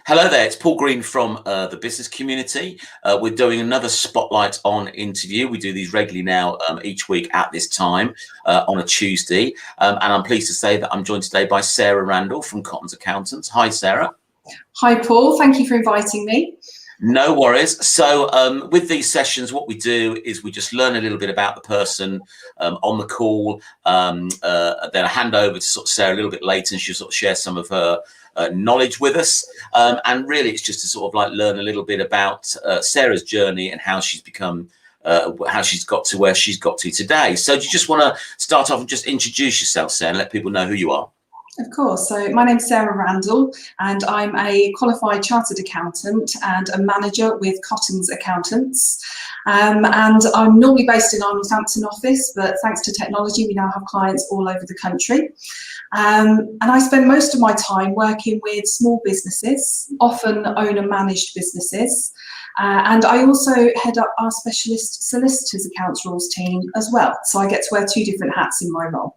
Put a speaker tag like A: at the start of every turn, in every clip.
A: Hello there, it's Paul Green from the business community. We're doing another Spotlight On interview. We do these regularly now each week at this time on a Tuesday. And I'm pleased to say that I'm joined today by Sarah Randall from Cotton's Accountants. Hi, Sarah.
B: Hi, Paul. Thank you for inviting me. No
A: worries. So with these sessions, what we do is we just learn a little bit about the person on the call. Then I hand over to sort of Sarah a little bit later, and she'll sort of share some of her knowledge with us. And really, it's just to sort of like learn a little bit about Sarah's journey and how she's become, how she's got to where she's got to today. So do you just want to start off and just introduce yourself, Sarah, and let people know who you are?
B: Of course. So my name's Sarah Randall, and I'm a qualified chartered accountant and a manager with Cotton's Accountants. And I'm normally based in our Northampton office, but thanks to technology, we now have clients all over the country. And I spend most of my time working with small businesses, often owner-managed businesses. And I also head up our specialist solicitors accounts rules team as well. So I get to wear two different hats in my role.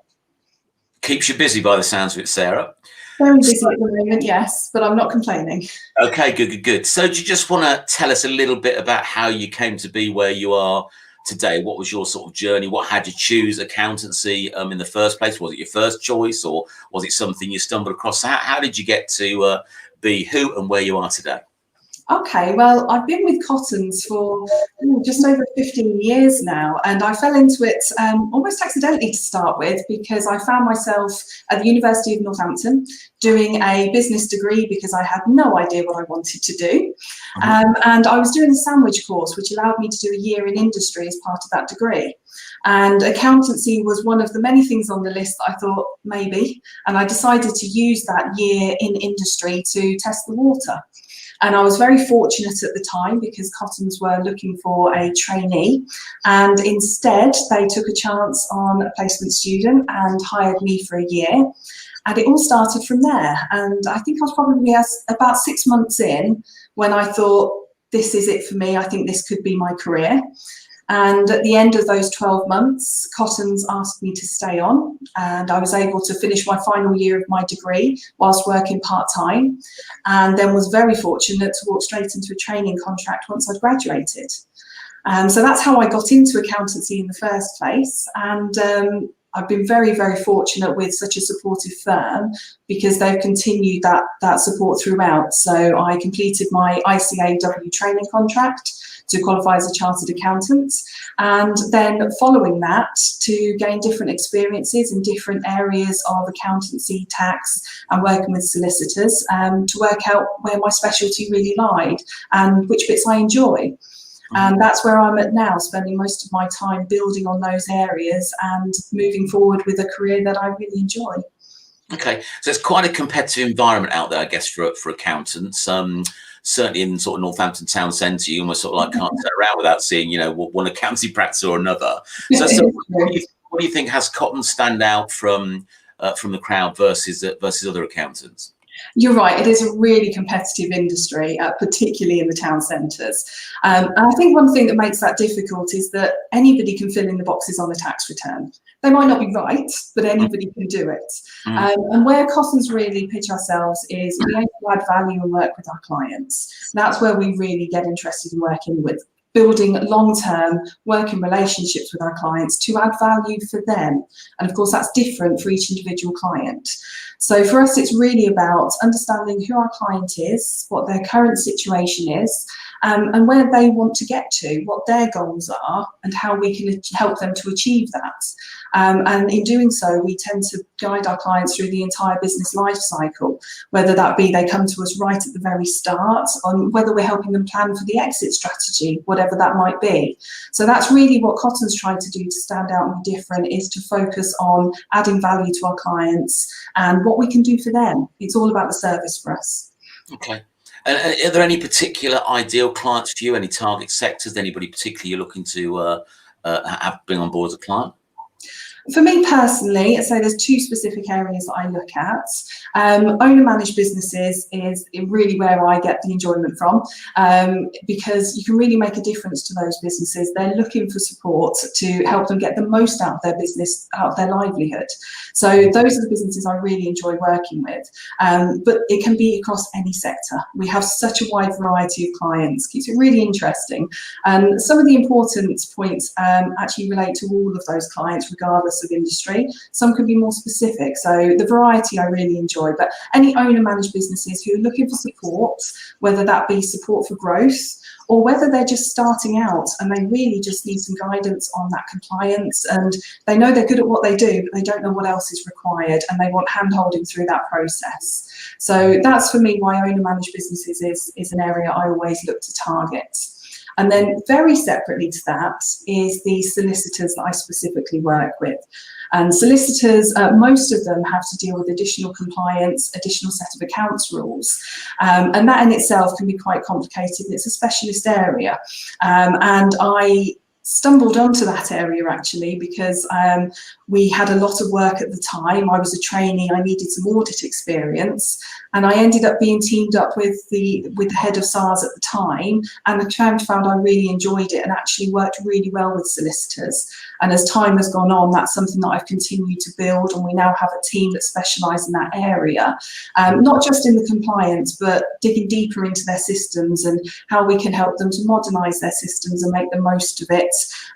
A: Keeps you busy by the sounds of it, Sarah.
B: Very busy at the moment, yes, but I'm not complaining.
A: Okay, good. So do you just want to tell us a little bit about how you came to be where you are today? What was your sort of journey? What had you choose accountancy in the first place? Was it your first choice, or was it something you stumbled across? How did you get to be who and where you are today?
B: Okay, well, I've been with Cotton's for just over 15 years now, and I fell into it almost accidentally to start with, because I found myself at the University of Northampton doing a business degree because I had no idea what I wanted to do. And I was doing a sandwich course, which allowed me to do a year in industry as part of that degree. And accountancy was one of the many things on the list that I thought maybe, and I decided to use that year in industry to test the water. And I was very fortunate at the time because Cotton's were looking for a trainee, and instead they took a chance on a placement student and hired me for a year. And it all started from there. And I think I was probably about 6 months in when I thought, this is it for me. I think this could be my career. And at the end of those 12 months, Cotton's asked me to stay on, and I was able to finish my final year of my degree whilst working part-time, and then was very fortunate to walk straight into a training contract once I'd graduated. So that's how I got into accountancy in the first place. And I've been very, very fortunate with such a supportive firm because they've continued that support throughout. So I completed my ICAW training contract to qualify as a chartered accountant, and then following that to gain different experiences in different areas of accountancy, tax, and working with solicitors to work out where my specialty really lied and which bits I enjoy. And that's where I'm at now, spending most of my time building on those areas and moving forward with a career that I really enjoy.
A: Okay, so it's quite a competitive environment out there, I guess, for accountants. Certainly in sort of Northampton town centre, you almost sort of like can't sit around without seeing, you know, one accountancy practice or another. So what do you think has Cotton stand out from the crowd versus other accountants?
B: You're right, it is a really competitive industry, particularly in the town centres. And I think one thing that makes that difficult is that anybody can fill in the boxes on a tax return. They might not be right, but anybody can do it. And where Cotton's really pitch ourselves is we aim to add value and work with our clients. That's where we really get interested in working with, building long-term working relationships with our clients to add value for them. And of course, that's different for each individual client. So for us, it's really about understanding who our client is, what their current situation is, and where they want to get to, what their goals are, and how we can help them to achieve that. And in doing so, we tend to guide our clients through the entire business life cycle, whether that be they come to us right at the very start, on whether we're helping them plan for the exit strategy, whatever that might be. So that's really what Cotton's tried to do to stand out and be different, is to focus on adding value to our clients and what we can do for them. It's all about the service for us.
A: Okay. And are there any particular ideal clients for you? Any target sectors? Anybody particularly you're looking to bring on board as a client?
B: For me personally, I'd say there's two specific areas that I look at. Owner-managed businesses is really where I get the enjoyment from, because you can really make a difference to those businesses. They're looking for support to help them get the most out of their business, out of their livelihood. So those are the businesses I really enjoy working with. But it can be across any sector. We have such a wide variety of clients, keeps it really interesting. And some of the important points actually relate to all of those clients, regardless of industry. Some can be more specific, so the variety I really enjoy. But any owner-managed businesses who are looking for support, whether that be support for growth or whether they're just starting out and they really just need some guidance on that compliance, and they know they're good at what they do but they don't know what else is required and they want hand-holding through that process. So that's for me why owner-managed businesses is an area I always look to target. And then very separately to that is the solicitors that I specifically work with. And solicitors, most of them have to deal with additional compliance, additional set of accounts rules. And that in itself can be quite complicated. It's a specialist area. And I stumbled onto that area actually because we had a lot of work at the time. I was a trainee, I needed some audit experience, and I ended up being teamed up with the head of SARS at the time, and I found I really enjoyed it and actually worked really well with solicitors. And as time has gone on, that's something that I've continued to build, and we now have a team that specialise in that area, not just in the compliance, but digging deeper into their systems and how we can help them to modernise their systems and make the most of it,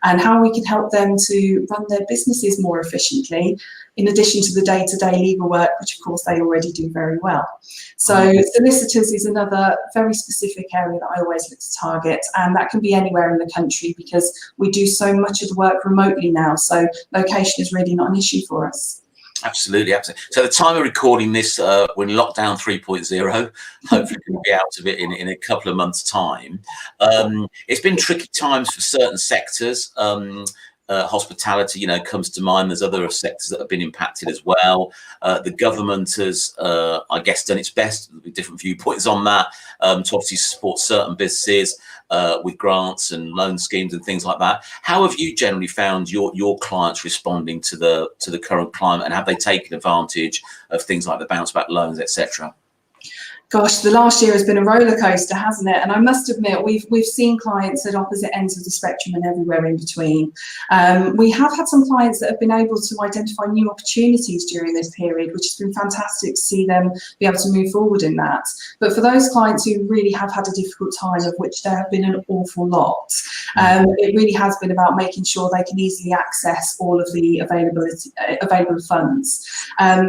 B: and how we can help them to run their businesses more efficiently, in addition to the day-to-day legal work, which of course they already do very well. So solicitors is another very specific area that I always look to target, and that can be anywhere in the country because we do so much of the work remotely now, so location is really not an issue for us.
A: Absolutely, absolutely. So at the time of recording this, we're in lockdown 3.0. Hopefully we'll be out of it in a couple of months' time. It's been tricky times for certain sectors. Hospitality, comes to mind. There's other sectors that have been impacted as well. The government has, I guess, done its best. There'll be different viewpoints on that to obviously support certain businesses with grants and loan schemes and things like that. How have you generally found your clients responding to the current climate, and have they taken advantage of things like the bounce back loans, etc.?
B: Gosh, the last year has been a roller coaster, hasn't it? And I must admit, we've seen clients at opposite ends of the spectrum and everywhere in between. We have had some clients that have been able to identify new opportunities during this period, which has been fantastic to see them be able to move forward in that. But for those clients who really have had a difficult time, of which there have been an awful lot, it really has been about making sure they can easily access all of the available funds.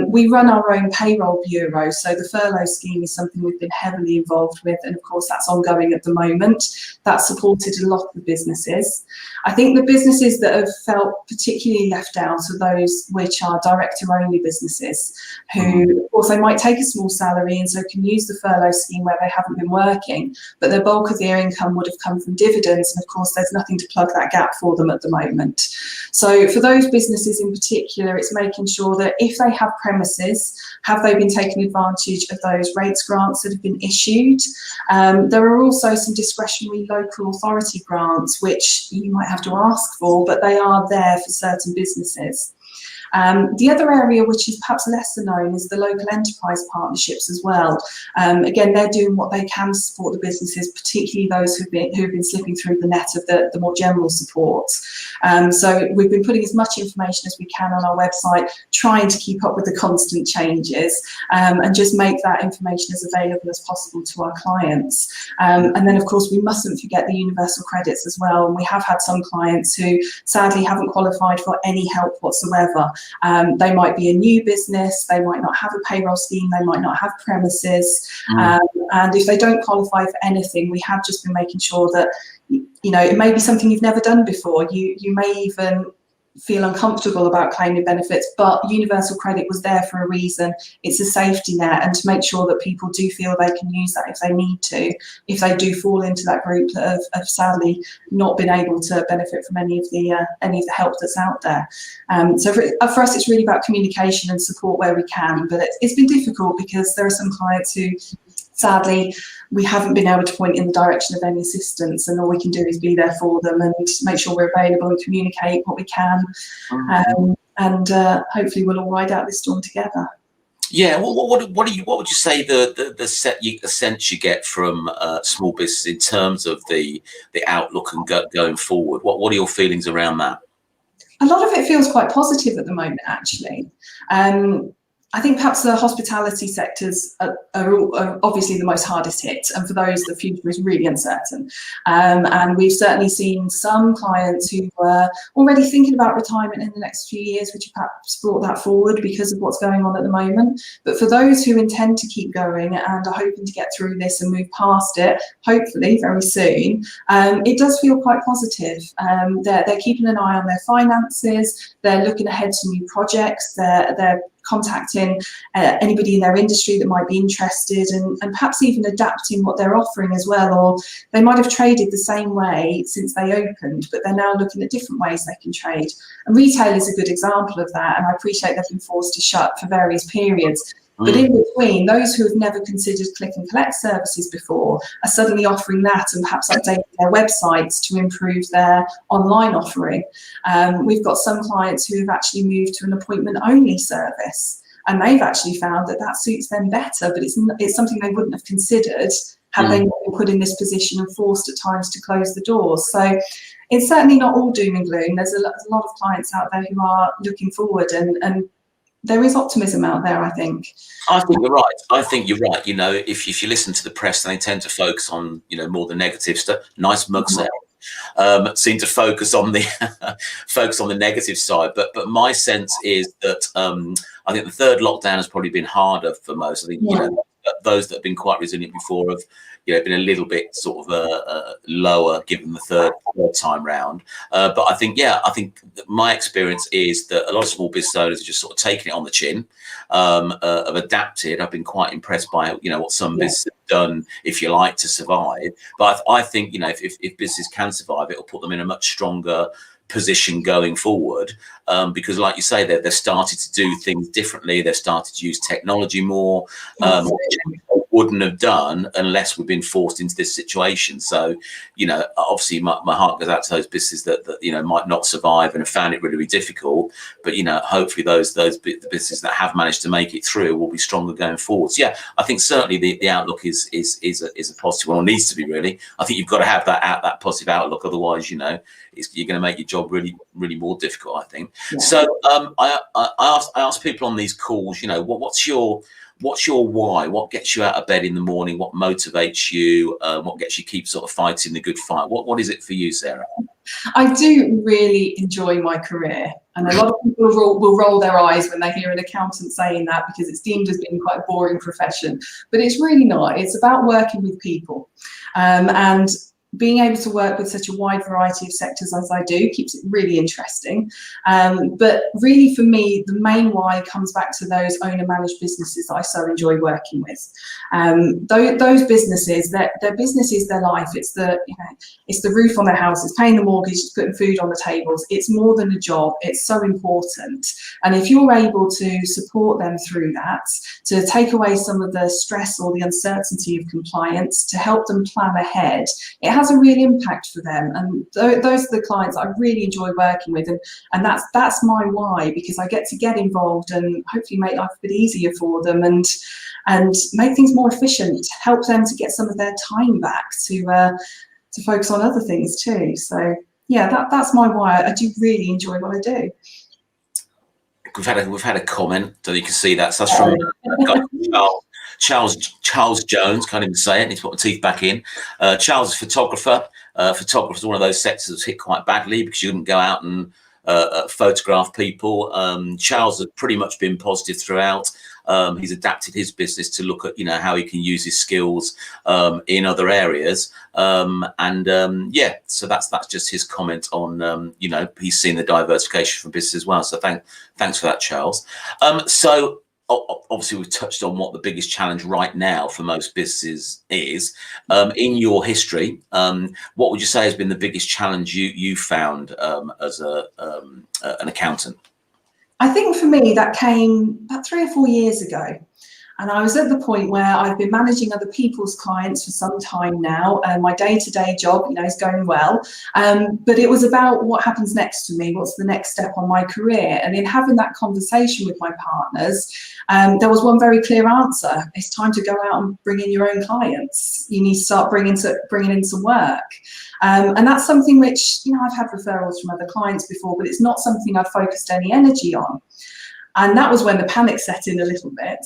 B: We run our own payroll bureau, so the furlough scheme is something we've been heavily involved with, and of course that's ongoing at the moment. That supported a lot of the businesses. I think the businesses that have felt particularly left out are those which are director-only businesses, who of course they might take a small salary and so can use the furlough scheme where they haven't been working, but the bulk of their income would have come from dividends, and of course there's nothing to plug that gap for them at the moment. So for those businesses in particular, it's making sure that if they have premises, have they been taking advantage of those rates grants that have been issued? There are also some discretionary local authority grants which you might have to ask for, but they are there for certain businesses. The other area which is perhaps lesser known is the local enterprise partnerships as well. Again, they're doing what they can to support the businesses, particularly those who've been slipping through the net of the more general support. So we've been putting as much information as we can on our website, trying to keep up with the constant changes, and just make that information as available as possible to our clients. And then of course we mustn't forget the universal credits as well. And we have had some clients who sadly haven't qualified for any help whatsoever. They might be a new business, they might not have a payroll scheme, they might not have premises, and if they don't qualify for anything, we have just been making sure that, it may be something you've never done before. You may even feel uncomfortable about claiming benefits, but universal credit was there for a reason. It's a safety net, and to make sure that people do feel they can use that if they need to, if they do fall into that group of sadly not been able to benefit from any of the help that's out there. So for us, it's really about communication and support where we can, but it's been difficult because there are some clients who sadly we haven't been able to point in the direction of any assistance, and all we can do is be there for them and make sure we're available and communicate what we can. and hopefully we'll all ride out this storm together.
A: Yeah, what would you say the sense you get from small business in terms of the outlook and going forward? What are your feelings around that?
B: A lot of it feels quite positive at the moment, actually. I think perhaps the hospitality sectors are obviously the most hardest hit, and for those the future is really uncertain. And we've certainly seen some clients who were already thinking about retirement in the next few years, which have perhaps brought that forward because of what's going on at the moment. But for those who intend to keep going and are hoping to get through this and move past it, hopefully very soon, it does feel quite positive. They're keeping an eye on their finances, they're looking ahead to new projects, they're contacting anybody in their industry that might be interested, and perhaps even adapting what they're offering as well. Or they might have traded the same way since they opened, but they're now looking at different ways they can trade. And retail is a good example of that, and I appreciate they've been forced to shut for various periods. But in between, those who have never considered click and collect services before are suddenly offering that, and perhaps updating their websites to improve their online offering. We've got some clients who have actually moved to an appointment-only service, and they've actually found that suits them better, but it's something they wouldn't have considered had they not been put in this position and forced at times to close the doors. So it's certainly not all doom and gloom. There's a lot of clients out there who are looking forward, and there is optimism out there, I think.
A: I think you're right. You know, if you listen to the press, they tend to focus on, you know, more the negative stuff. Nice mug sale. Seem to focus on the negative side. But my sense is that I think the third lockdown has probably been harder for most. I think you know, those that have been quite resilient before have, you know, been a little bit sort of lower given the third time round. But I think my experience is that a lot of small business owners are just sort of taking it on the chin, have adapted. I've been quite impressed by, you know, what some businesses have done, if you like, to survive. But I think, you know, if businesses can survive, it'll put them in a much stronger position going forward, because like you say, they've started to do things differently. They've started to use technology more, which they wouldn't have done unless we've been forced into this situation. So, you know, obviously my heart goes out to those businesses that you know, might not survive and have found it really, really difficult. But, you know, hopefully the businesses that have managed to make it through will be stronger going forward. So, yeah, I think certainly the outlook is a positive one, or needs to be, really. I think you've got to have that positive outlook, otherwise, you know, you're going to make your job really, really more difficult, I think. Yeah. So I ask people on these calls, you know, what's your why? What gets you out of bed in the morning? What motivates you? What gets you keep sort of fighting the good fight? What is it for you, Sarah?
B: I do really enjoy my career, and a lot of people will roll their eyes when they hear an accountant saying that, because it's deemed as being quite a boring profession, but it's really not. It's about working with people, and being able to work with such a wide variety of sectors as I do keeps it really interesting. But really, for me, the main why comes back to those owner-managed businesses that I so enjoy working with. Those businesses, their business is their life. It's the roof on their house. It's paying the mortgage. It's putting food on the tables. It's more than a job. It's so important. And if you're able to support them through that, to take away some of the stress or the uncertainty of compliance, to help them plan ahead, it has a real impact for them. And those are the clients I really enjoy working with, and that's my why, because I get to get involved and hopefully make life a bit easier for them, and make things more efficient, help them to get some of their time back to focus on other things too. So yeah, that's my why. I do really enjoy what I do.
A: We've had a comment, so you can see that. So that's from Charles Jones. Can't even say it. Needs to put my teeth back in. Charles is a photographer. Photographer is one of those sectors that's hit quite badly because you couldn't go out and photograph people. Charles has pretty much been positive throughout. He's adapted his business to look at, you know, how he can use his skills in other areas. Yeah, so that's just his comment on, you know, he's seen the diversification from business as well. So thanks for that, Charles. So obviously we've touched on what the biggest challenge right now for most businesses is. In your history, what would you say has been the biggest challenge you found as an accountant?
B: I think for me that came about 3 or 4 years ago. And I was at the point where I've been managing other people's clients for some time now, and my day-to-day job, is going well. But it was about what happens next for me, what's the next step on my career. And in having that conversation with my partners, there was one very clear answer. It's time to go out and bring in your own clients. You need to start bringing in some work. And that's something which, I've had referrals from other clients before, but it's not something I've focused any energy on. And that was when the panic set in a little bit.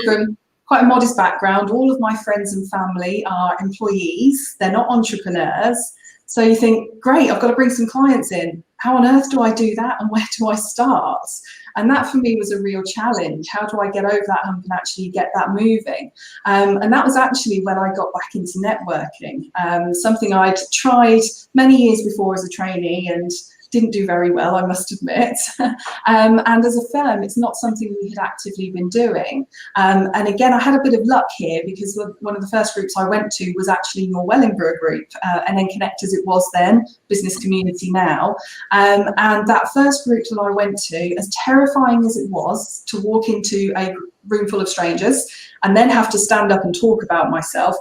B: From quite a modest background, all of my friends and family are employees. They're not entrepreneurs. So you think, great, I've got to bring some clients in. How on earth do I do that, and where do I start? And that for me was a real challenge. How do I get over that hump and actually get that moving? And that was actually when I got back into networking, something I'd tried many years before as a trainee and didn't do very well, I must admit. And as a firm, it's not something we had actively been doing. And again, I had a bit of luck here, because one of the first groups I went to was actually your Wellingborough group, and then Connect as it was then, Business Community now. And that first group that I went to, as terrifying as it was to walk into a room full of strangers and then have to stand up and talk about myself,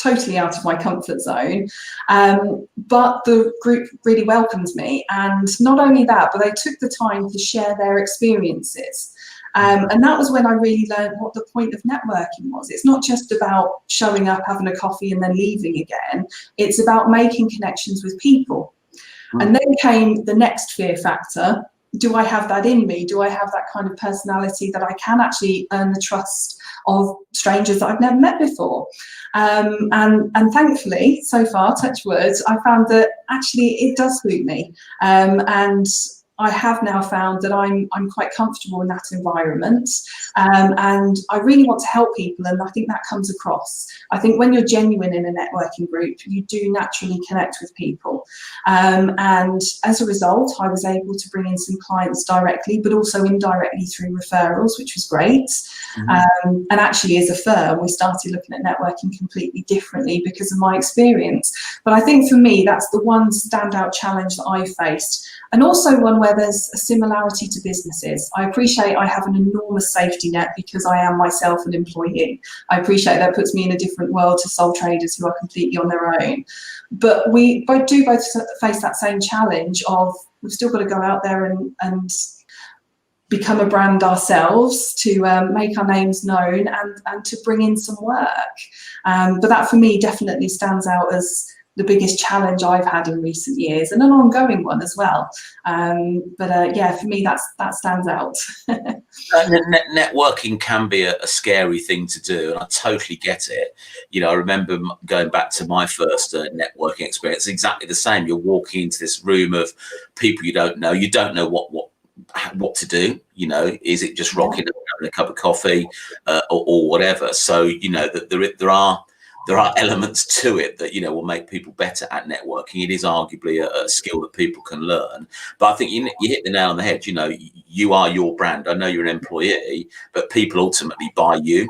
B: totally out of my comfort zone. But the group really welcomed me. And not only that, but they took the time to share their experiences. And that was when I really learned what the point of networking was. It's not just about showing up, having a coffee and then leaving again. It's about making connections with people. And then came the next fear factor. Do I have that in me? Do I have that kind of personality that I can actually earn the trust of strangers that I've never met before? And thankfully, so far, touch wood, I found that actually it does suit me. And I have now found that I'm quite comfortable in that environment, and I really want to help people, and I think that comes across. I think when you're genuine in a networking group, you do naturally connect with people, and as a result, I was able to bring in some clients directly, but also indirectly through referrals, which was great. And actually, as a firm, we started looking at networking completely differently because of my experience. But I think for me, that's the one standout challenge that I faced, and also one where there's a similarity to businesses. I appreciate I have an enormous safety net because I am myself an employee. I appreciate that puts me in a different world to sole traders who are completely on their own. But we both face that same challenge of we've still got to go out there and become a brand ourselves, to make our names known and to bring in some work. But that for me definitely stands out as the biggest challenge I've had in recent years, and an ongoing one as well. But yeah, for me, that stands out.
A: Networking can be a scary thing to do, and I totally get it. I remember going back to my first networking experience, exactly the same. You're walking into this room of people you don't know. You don't know what to do. Is it just rocking up, having a cup of coffee, or whatever? So that there are elements to it that will make people better at networking. It is arguably a skill that people can learn. But I think you hit the nail on the head. You are your brand. I know you're an employee, but people ultimately buy you.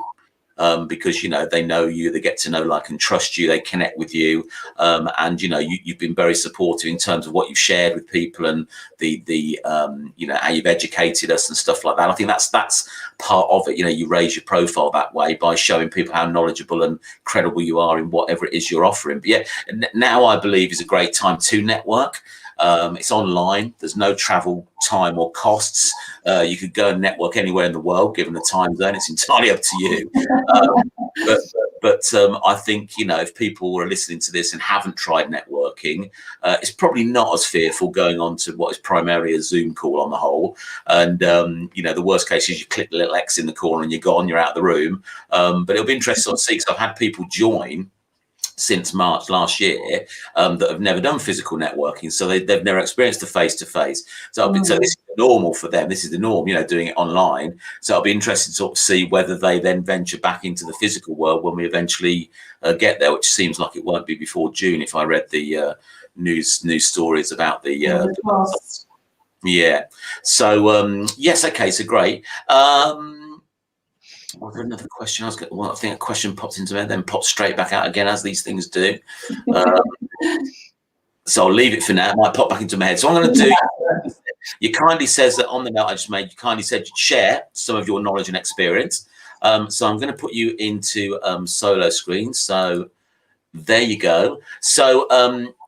A: Because they know you, they get to know, like, and trust you, they connect with you, and you've been very supportive in terms of what you've shared with people, and the how you've educated us and stuff like that. I think that's part of it. You raise your profile that way by showing people how knowledgeable and credible you are in whatever it is you're offering. But yeah, now I believe is a great time to network. It's online. There's no travel time or costs. You could go and network anywhere in the world, given the time zone. It's entirely up to you. But I think, if people are listening to this and haven't tried networking, it's probably not as fearful going on to what is primarily a Zoom call on the whole. And, the worst case is you click the little X in the corner and you're gone, you're out of the room. But it'll be interesting to see, because I've had people join since March last year that have never done physical networking, so they've never experienced the face-to-face. So this is normal for them. This is the norm, doing it online. So I'll be interested to sort of see whether they then venture back into the physical world when we eventually get there, which seems like it won't be before June, if I read the news stories about the yeah. So yes, okay, so great. Was there another question? I think a question popped into it, then popped straight back out again, as these things do. So I'll leave it for now. It might pop back into my head. So I'm going to do. You kindly says that on the note I just made, you kindly said you'd share some of your knowledge and experience. So I'm going to put you into solo screen. So there you go. So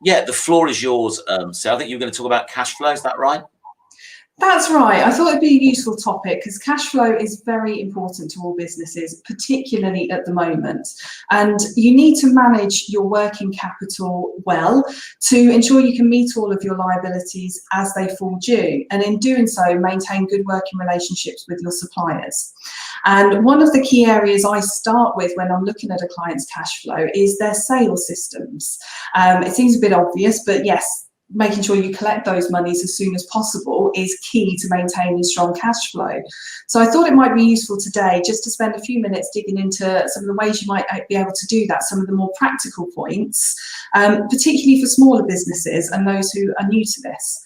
A: yeah, the floor is yours. So I think you're going to talk about cash flow. Is that right?
B: That's right. I thought it'd be a useful topic because cash flow is very important to all businesses, particularly at the moment. And you need to manage your working capital well to ensure you can meet all of your liabilities as they fall due. And in doing so, maintain good working relationships with your suppliers. And one of the key areas I start with when I'm looking at a client's cash flow is their sales systems. It seems a bit obvious, but yes, making sure you collect those monies as soon as possible is key to maintaining strong cash flow. So I thought it might be useful today just to spend a few minutes digging into some of the ways you might be able to do that, some of the more practical points, particularly for smaller businesses and those who are new to this.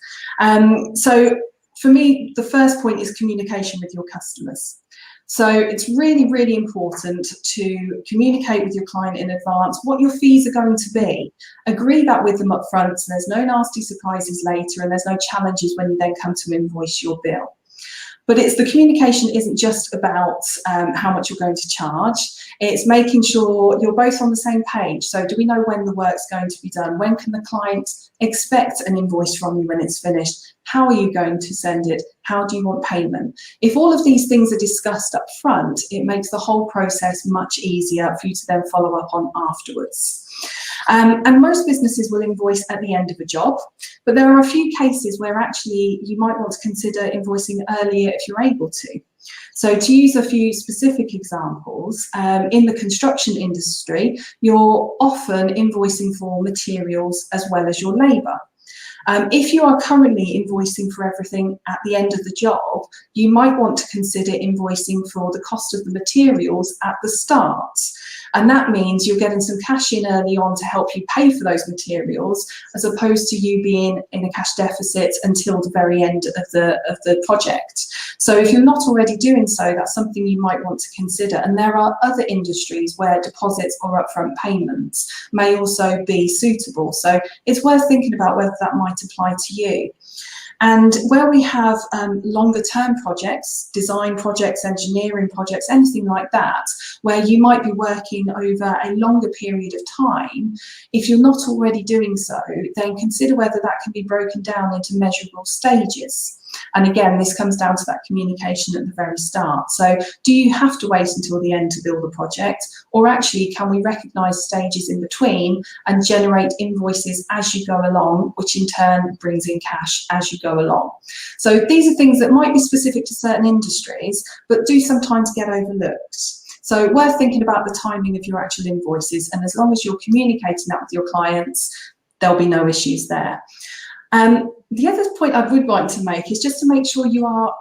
B: So for me, the first point is communication with your customers. So it's really, really important to communicate with your client in advance what your fees are going to be. Agree that with them up front so there's no nasty surprises later and there's no challenges when you then come to invoice your bill. But it's the communication isn't just about how much you're going to charge. It's making sure you're both on the same page. So do we know when the work's going to be done? When can the client expect an invoice from you when it's finished? How are you going to send it? How do you want payment? If all of these things are discussed up front, it makes the whole process much easier for you to then follow up on afterwards. And most businesses will invoice at the end of a job, but there are a few cases where actually you might want to consider invoicing earlier if you're able to. So to use a few specific examples, in the construction industry, you're often invoicing for materials as well as your labour. If you are currently invoicing for everything at the end of the job, you might want to consider invoicing for the cost of the materials at the start. And that means you're getting some cash in early on to help you pay for those materials, as opposed to you being in a cash deficit until the very end of the project. So if you're not already doing so, that's something you might want to consider. And there are other industries where deposits or upfront payments may also be suitable. So it's worth thinking about whether that might apply to you. And where we have longer term projects, design projects, engineering projects, anything like that, where you might be working over a longer period of time, if you're not already doing so, then consider whether that can be broken down into measurable stages. And again, this comes down to that communication at the very start. So do you have to wait until the end to build the project? Or actually, can we recognise stages in between and generate invoices as you go along, which in turn brings in cash as you go along? So these are things that might be specific to certain industries, but do sometimes get overlooked. So worth thinking about the timing of your actual invoices. And as long as you're communicating that with your clients, there'll be no issues there. The other point I would like to make is just to make sure you are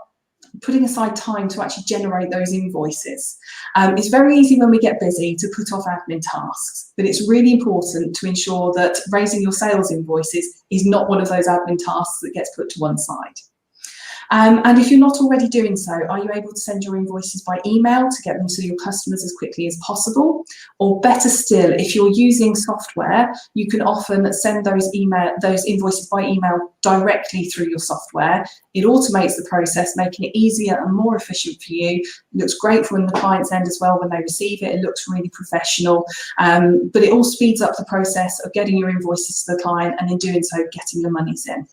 B: putting aside time to actually generate those invoices. It's very easy when we get busy to put off admin tasks, but it's really important to ensure that raising your sales invoices is not one of those admin tasks that gets put to one side. And if you're not already doing so, are you able to send your invoices by email to get them to your customers as quickly as possible? Or better still, if you're using software, you can often send those invoices by email directly through your software. It automates the process, making it easier and more efficient for you. It looks great from the client's end as well when they receive it. It looks really professional, but it all speeds up the process of getting your invoices to the client and in doing so, getting the monies in.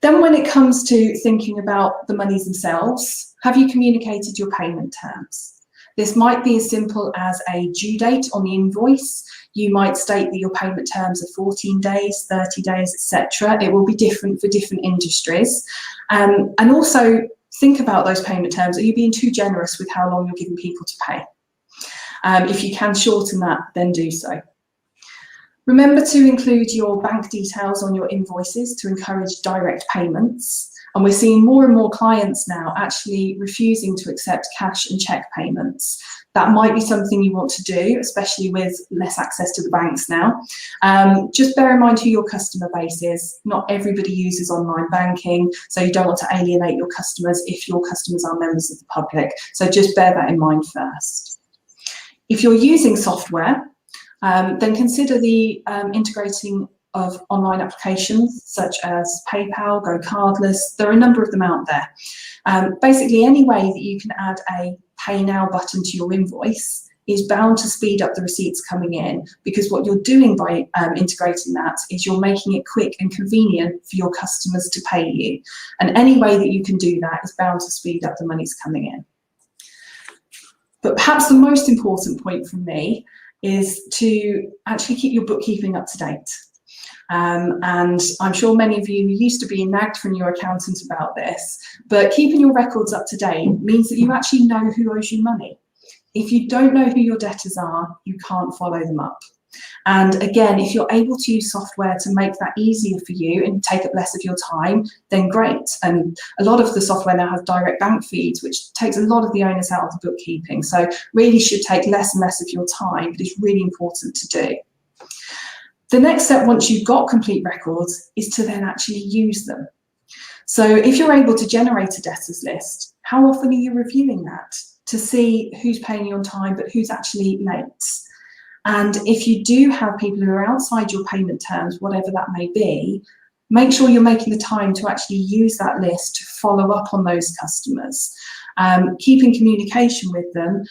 B: Then when it comes to thinking about the monies themselves, have you communicated your payment terms? This might be as simple as a due date on the invoice. You might state that your payment terms are 14 days, 30 days, etc. It will be different for different industries. And also think about those payment terms. Are you being too generous with how long you're giving people to pay? If you can shorten that, then do so. Remember to include your bank details on your invoices to encourage direct payments. And we're seeing more and more clients now actually refusing to accept cash and cheque payments. That might be something you want to do, especially with less access to the banks now. Just bear in mind who your customer base is. Not everybody uses online banking, so you don't want to alienate your customers if your customers are members of the public. So just bear that in mind first. If you're using software, then consider the integrating of online applications such as PayPal, Go Cardless. There are a number of them out there. Basically, any way that you can add a pay now button to your invoice is bound to speed up the receipts coming in, because what you're doing by integrating that is you're making it quick and convenient for your customers to pay you. And any way that you can do that is bound to speed up the monies coming in. But perhaps the most important point from me is to actually keep your bookkeeping up to date. And I'm sure many of you are used to being nagged from your accountant about this, but keeping your records up to date means that you actually know who owes you money. If you don't know who your debtors are, you can't follow them up. And again, if you're able to use software to make that easier for you and take up less of your time, then great. And a lot of the software now has direct bank feeds, which takes a lot of the onus out of the bookkeeping. So really should take less and less of your time, but it's really important to do. The next step, once you've got complete records, is to then actually use them. So if you're able to generate a debtors list, how often are you reviewing that to see who's paying you on time, but who's actually late? And if you do have people who are outside your payment terms, whatever that may be, make sure you're making the time to actually use that list to follow up on those customers. Keep in communication with them.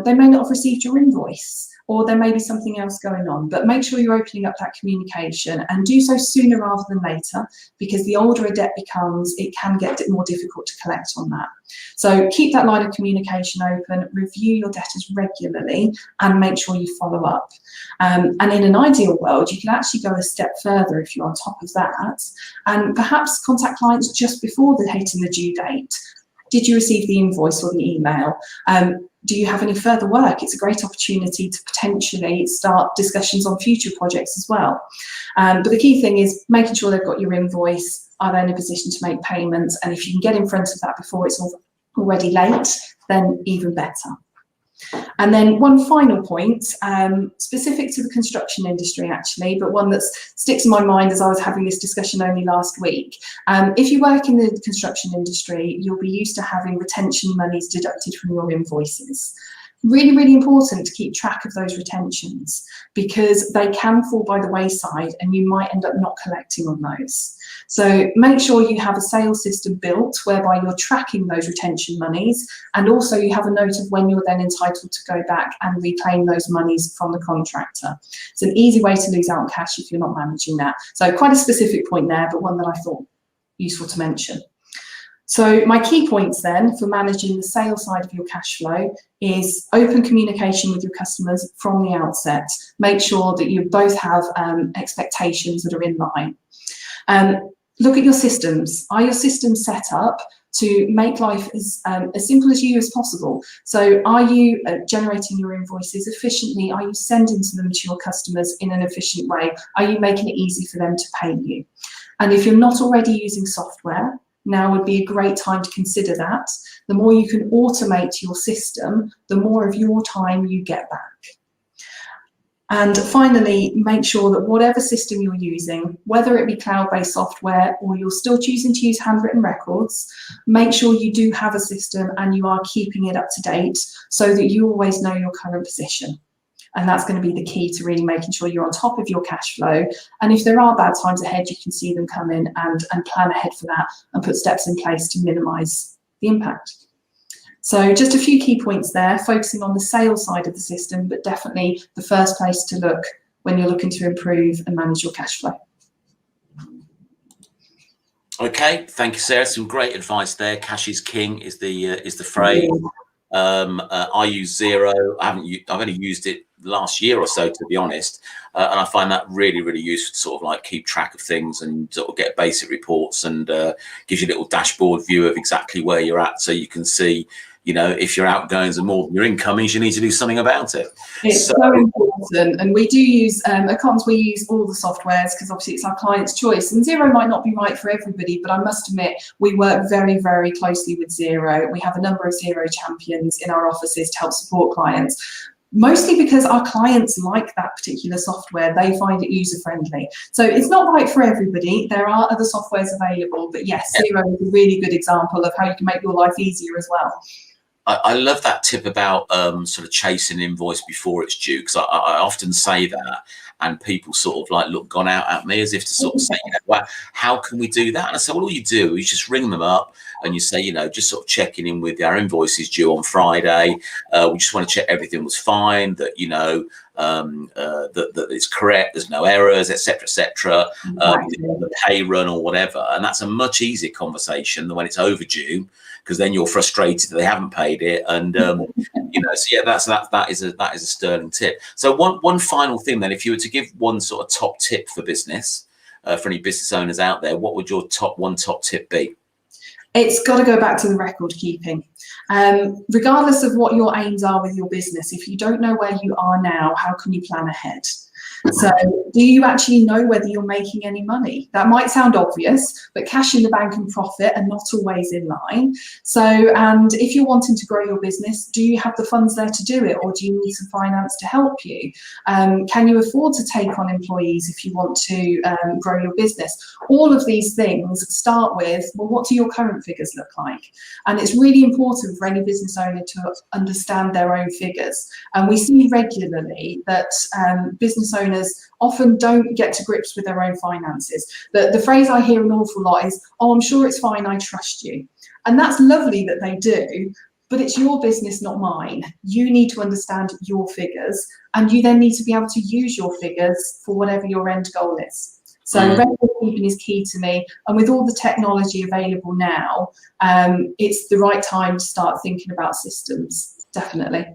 B: They may not have received your invoice, or there may be something else going on, but make sure you're opening up that communication, and do so sooner rather than later, because the older a debt becomes, it can get more difficult to collect on that. So keep that line of communication open, review your debtors regularly, and make sure you follow up. And in an ideal world, you can actually go a step further if you're on top of that, and perhaps contact clients just before they're hitting the due date. Did you receive the invoice or the email? Do you have any further work? It's a great opportunity to potentially start discussions on future projects as well. But the key thing is making sure they've got your invoice, are they in a position to make payments? And if you can get in front of that before it's already late, then even better. And then one final point, specific to the construction industry actually, but one that sticks in my mind as I was having this discussion only last week. If you work in the construction industry, you'll be used to having retention monies deducted from your invoices. Really, really important to keep track of those retentions, because they can fall by the wayside and you might end up not collecting on those. So make sure you have a sales system built whereby you're tracking those retention monies, and also you have a note of when you're then entitled to go back and reclaim those monies from the contractor. It's an easy way to lose out on cash if you're not managing that. So quite a specific point there, but one that I thought useful to mention. So my key points then for managing the sales side of your cash flow is open communication with your customers from the outset. Make sure that you both have expectations that are in line. Look at your systems. Are your systems set up to make life as simple as you as possible? So are you generating your invoices efficiently? Are you sending them to your customers in an efficient way? Are you making it easy for them to pay you? And if you're not already using software, now would be a great time to consider that. The more you can automate your system, the more of your time you get back. And finally, make sure that whatever system you're using, whether it be cloud-based software or you're still choosing to use handwritten records, make sure you do have a system and you are keeping it up to date so that you always know your current position. And that's going to be the key to really making sure you're on top of your cash flow. And if there are bad times ahead, you can see them come in and plan ahead for that and put steps in place to minimise the impact. So just a few key points there, focusing on the sales side of the system, but definitely the first place to look when you're looking to improve and manage your cash flow.
A: Okay, thank you, Sarah. Some great advice there. Cash is king is the phrase. I use Xero. I've only used it last year or so, to be honest, and I find that really, really useful to sort of like keep track of things and sort of get basic reports, and gives you a little dashboard view of exactly where you're at, so you can see, you know, if your outgoings are more than your incomings, you need to do something about it.
B: It's so important, and we do use accountants. We use all the softwares because obviously it's our client's choice, and Xero might not be right for everybody, but I must admit we work very, very closely with Xero. We have a number of Xero champions in our offices to help support clients, mostly because our clients like that particular software. They find it user-friendly. So it's not right for everybody. There are other softwares available, but yes, Xero is a really good example of how you can make your life easier as well.
A: I love that tip about sort of chasing an invoice before it's due, because I often say that, and people sort of like look gone out at me as if to sort of say, you know, well, how can we do that? And I say, well, all you do is just ring them up and you say, you know, just sort of checking in with our invoices due on Friday. We just want to check everything was fine, that, you know, that it's correct, there's no errors, etc., etc. The pay run or whatever, and that's a much easier conversation than when it's overdue, because then you're frustrated that they haven't paid it, and you know. So yeah, that is a sterling tip. So one final thing then, if you were to give one sort of top tip for business, for any business owners out there, what would your top tip be?
B: It's got to go back to the record keeping. Regardless of what your aims are with your business, if you don't know where you are now, how can you plan ahead? So do you actually know whether you're making any money? That might sound obvious, but cash in the bank and profit are not always in line. So, and if you're wanting to grow your business, do you have the funds there to do it, or do you need some finance to help you? Can you afford to take on employees if you want to grow your business? All of these things start with, well, what do your current figures look like? And it's really important for any business owner to understand their own figures. And we see regularly that business owners often don't get to grips with their own finances. The phrase I hear an awful lot is, oh, I'm sure it's fine, I trust you. And that's lovely that they do, but it's your business, not mine. You need to understand your figures, and you then need to be able to use your figures for whatever your end goal is. So record keeping is key to me, and with all the technology available now, it's the right time to start thinking about systems, definitely.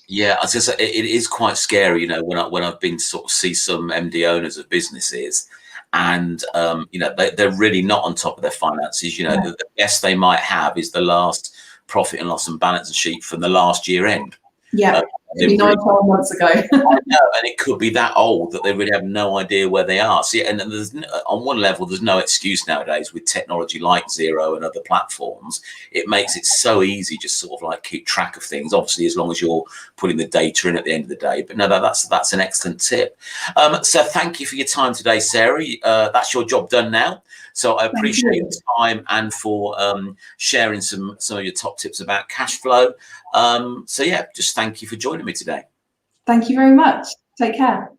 A: Yeah, I was gonna say, it is quite scary, you know, when I've been to sort of see some MD owners of businesses, and you know, they're really not on top of their finances. You know, the best they might have is the last profit and loss and balance sheet from the last year end.
B: Yeah, maybe 9-12 months ago.
A: I know, and it could be that old that they really have no idea where they are. See, and there's on one level, there's no excuse nowadays with technology like Xero and other platforms. It makes it so easy, just sort of like keep track of things. Obviously, as long as you're putting the data in at the end of the day. But no, that's an excellent tip. So thank you for your time today, Sarah. That's your job done now. So I appreciate your time and for sharing some of your top tips about cash flow. So yeah, just thank you for joining me today.
B: Thank you very much. Take care.